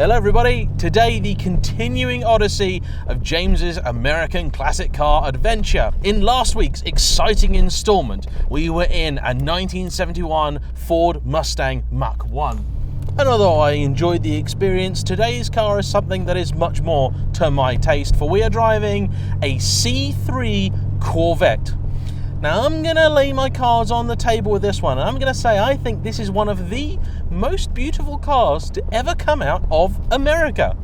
Hello everybody, today the continuing odyssey of James's American classic car adventure. In last week's exciting installment, we were in a 1971 Ford Mustang Mach 1. And although I enjoyed the experience, today's car is something that is much more to my taste, for we are driving a C3 Corvette. Now I'm going to lay my cards on the table with this one, and I'm going to say I think this is one of the most beautiful cars to ever come out of America.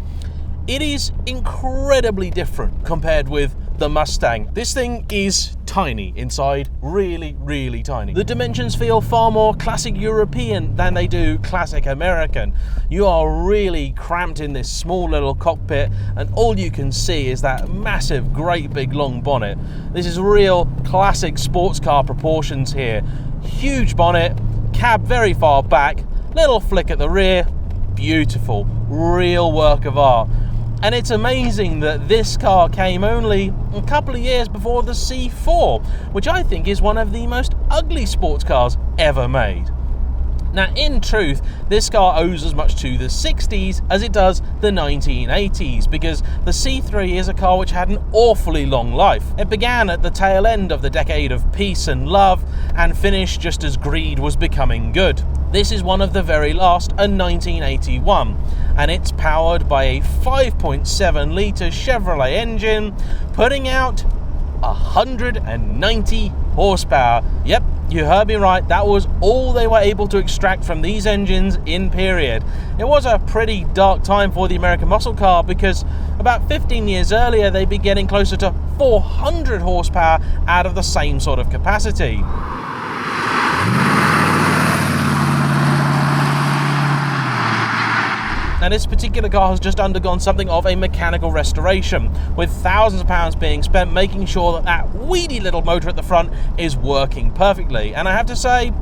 It is incredibly different compared with the Mustang. This thing is tiny inside, really tiny. The dimensions feel far more classic European than they do classic American. You are really cramped in this small little cockpit, and all you can see is that massive, great big long bonnet. This is real classic sports car proportions here. Huge bonnet, cab very far back, little flick at the rear, beautiful, real work of art. And it's amazing that this car came only a couple of years before the C4, which I think is one of the most ugly sports cars ever made. Now, in truth, this car owes as much to the 60s as it does the 1980s, because the C3 is a car which had an awfully long life. It began at the tail end of the decade of peace and love, and finished just as greed was becoming good. This is one of the very last, a 1981, and it's powered by a 5.7 litre Chevrolet engine, putting out 190 horsepower. Yep, you heard me right, that was all they were able to extract from these engines in period. It was a pretty dark time for the American muscle car, because about 15 years earlier they'd be getting closer to 400 horsepower out of the same sort of capacity. Now, this particular car has just undergone something of a mechanical restoration, with thousands of pounds being spent making sure that that weedy little motor at the front is working perfectly. And I have to say,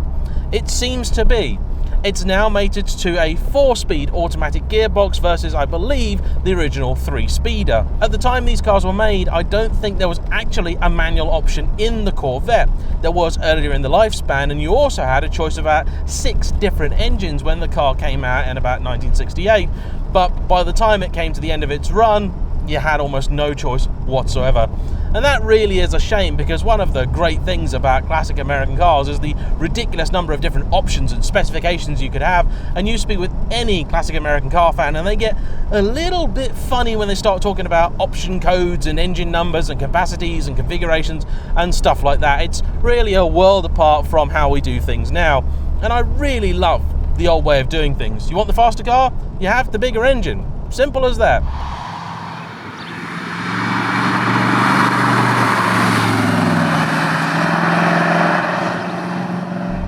it seems to be. It's now mated to a 4-speed automatic gearbox versus, I believe, the original 3-speeder. At the time these cars were made, I don't think there was actually a manual option in the Corvette. There was earlier in the lifespan, and you also had a choice of about 6 different engines when the car came out in about 1968. But by the time it came to the end of its run, you had almost no choice whatsoever. And that really is a shame, because one of the great things about classic American cars is the ridiculous number of different options and specifications you could have. And you speak with any classic American car fan and they get a little bit funny when they start talking about option codes and engine numbers and capacities and configurations and stuff like that. It's really a world apart from how we do things now. And I really love the old way of doing things. You want the faster car? You have the bigger engine. Simple as that.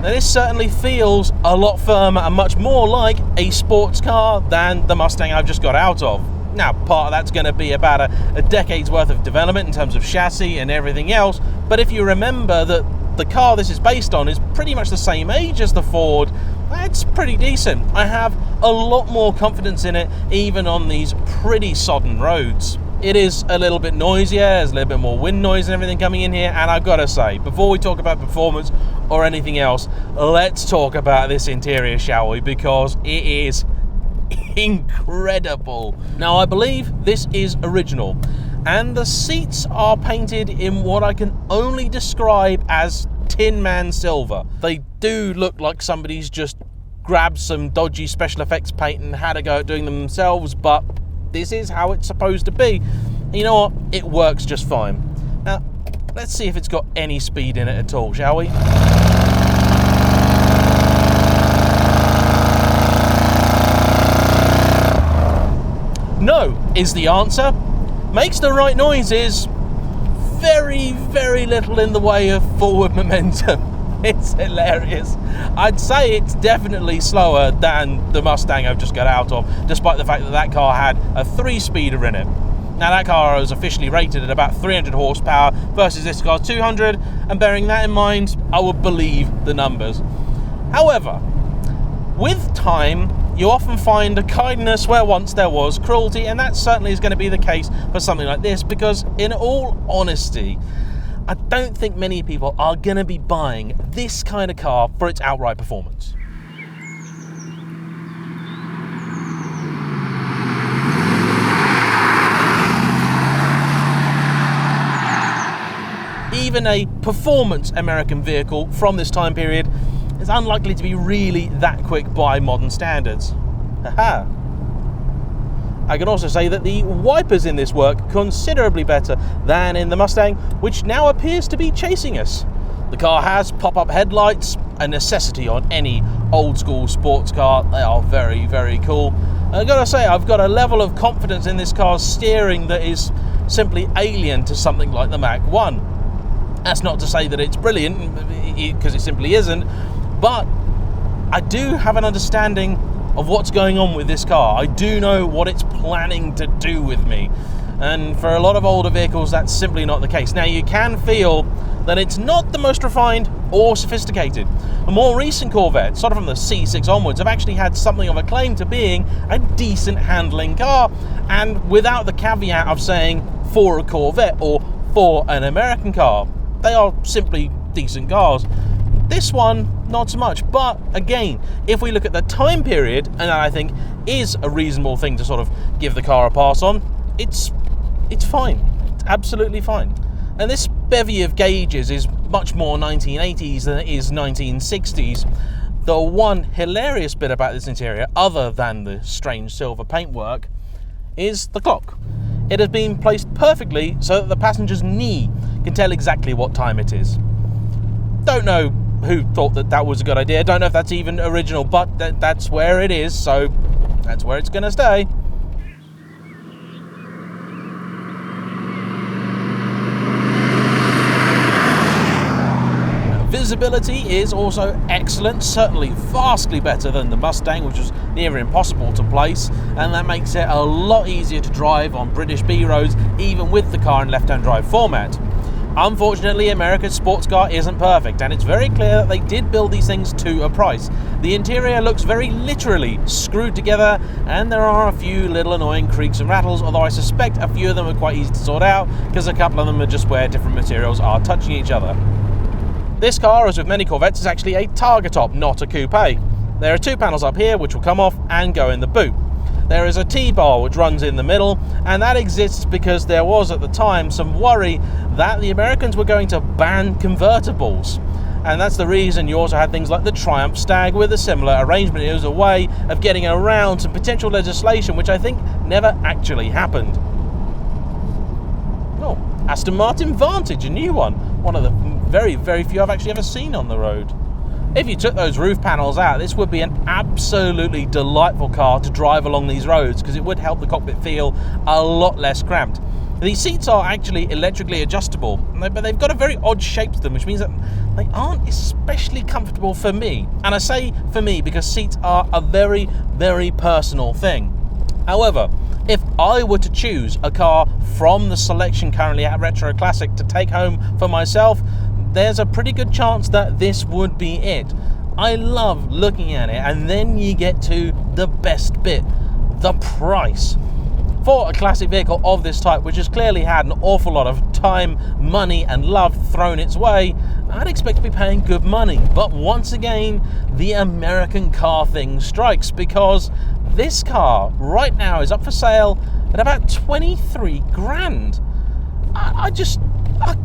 Now, this certainly feels a lot firmer and much more like a sports car than the Mustang I've just got out of. Now, part of that's going to be about a decade's worth of development in terms of chassis and everything else, but if you remember that the car this is based on is pretty much the same age as the Ford, it's pretty decent. I have a lot more confidence in it, even on these pretty sodden roads. It is a little bit noisier, there's a little bit more wind noise and everything coming in here, and I've got to say, before we talk about performance or anything else, let's talk about this interior, shall we? Because it is incredible. Now, I believe this is original, and the seats are painted in what I can only describe as Tin Man silver. They do look like somebody's just grabbed some dodgy special effects paint and had a go at doing them themselves, but this is how it's supposed to be. And you know what? It works just fine. Now, let's see if it's got any speed in it at all, shall we? No is the answer. Makes the right noises. Very little in the way of forward momentum. It's hilarious. I'd say it's definitely slower than the Mustang I've just got out of, despite the fact that that car had a 3-speeder in it. Now, that car was officially rated at about 300 horsepower versus this car's 200, and bearing that in mind, I would believe the numbers. However, with time, you often find a kindness where once there was cruelty, and that certainly is going to be the case for something like this, because in all honesty, I don't think many people are going to be buying this kind of car for its outright performance. even a performance American vehicle from this time period is unlikely to be really that quick by modern standards. Haha. I can also say that the wipers in this work considerably better than in the Mustang, which now appears to be chasing us. The car has pop-up headlights, a necessity on any old school sports car. They are very, very cool. I've got to say, I've got a level of confidence in this car's steering that is simply alien to something like the Mach 1. That's not to say that it's brilliant, because it simply isn't, but I do have an understanding of what's going on with this car. I do know what it's planning to do with me. And for a lot of older vehicles, that's simply not the case. Now, you can feel that it's not the most refined or sophisticated. A more recent Corvette, sort of from the C6 onwards, have actually had something of a claim to being a decent handling car, and without the caveat of saying for a Corvette or for an American car. They are simply decent cars. This one, not so much. But again, if we look at the time period, and that I think is a reasonable thing to sort of give the car a pass on, it's fine. It's absolutely fine. And this bevy of gauges is much more 1980s than it is 1960s. The one hilarious bit about this interior, other than the strange silver paintwork, is the clock. It has been placed perfectly so that the passenger's knee can tell exactly what time it is. Don't know who thought that that was a good idea. Don't know if that's even original, but that's where it is, so that's where it's going to stay. Visibility is also excellent, certainly vastly better than the Mustang, which was near impossible to place, and that makes it a lot easier to drive on British B roads, even with the car in left-hand drive format. Unfortunately, America's sports car isn't perfect, and it's very clear that they did build these things to a price. The interior looks very literally screwed together, and there are a few little annoying creaks and rattles, although I suspect a few of them are quite easy to sort out, because a couple of them are just where different materials are touching each other. This car, as with many Corvettes, is actually a Targa top, not a coupe. There are two panels up here which will come off and go in the boot. There is a T-bar which runs in the middle, and that exists because there was at the time some worry that the Americans were going to ban convertibles. And that's the reason you also had things like the Triumph Stag with a similar arrangement. It was a way of getting around some potential legislation which I think never actually happened. Oh, Aston Martin Vantage, a new one. One of the very, very few I've actually ever seen on the road. If you took those roof panels out, this would be an absolutely delightful car to drive along these roads, because it would help the cockpit feel a lot less cramped. These seats are actually electrically adjustable, but they've got a very odd shape to them, which means that they aren't especially comfortable for me. And I say for me because seats are a very, very personal thing. However, if I were to choose a car from the selection currently at Retro Classic to take home for myself, there's a pretty good chance that this would be it. I love looking at it, and then you get to the best bit, the price. For a classic vehicle of this type, which has clearly had an awful lot of time, money and love thrown its way, I'd expect to be paying good money. But once again, the American car thing strikes, because this car right now is up for sale at about 23 grand. I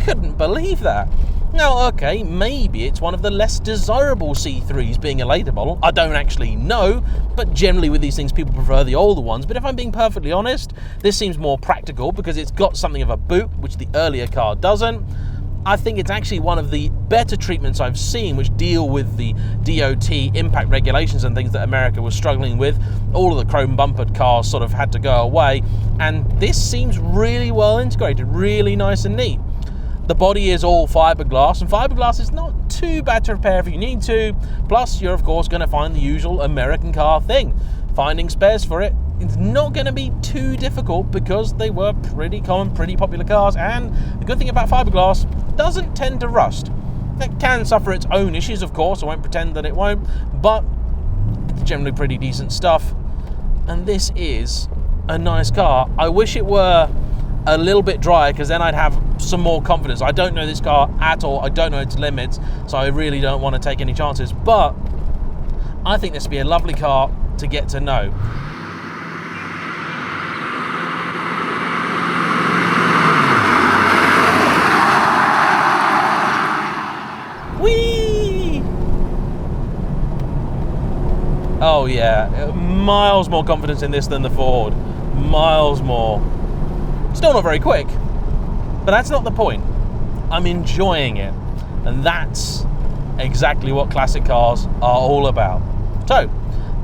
couldn't believe that. Now, okay, maybe it's one of the less desirable C3s being a later model. I don't actually know, but generally with these things, people prefer the older ones. But if I'm being perfectly honest, this seems more practical because it's got something of a boot, which the earlier car doesn't. I think it's actually one of the better treatments I've seen which deal with the DOT impact regulations and things that America was struggling with. All of the chrome bumpered cars sort of had to go away, and this seems really well integrated, really nice and neat. The body is all fiberglass, and fiberglass is not too bad to repair if you need to. Plus, you're of course going to find the usual American car thing. Finding spares for it, it's not going to be too difficult because they were pretty common, pretty popular cars, and the good thing about fiberglass, doesn't tend to rust. It can suffer its own issues, of course, I won't pretend that it won't, but it's generally pretty decent stuff. And this is a nice car. I wish it were a little bit drier, because then I'd have some more confidence. I don't know this car at all. I don't know its limits, so I really don't want to take any chances. But I think this would be a lovely car to get to know. Oh yeah, miles more confidence in this than the Ford. Miles more. Still not very quick, but that's not the point. I'm enjoying it, and that's exactly what classic cars are all about. So,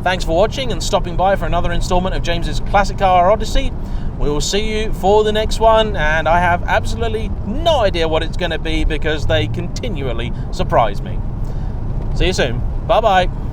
thanks for watching and stopping by for another installment of James's Classic Car Odyssey. We will see you for the next one, and I have absolutely no idea what it's going to be because they continually surprise me. See you soon. Bye-bye.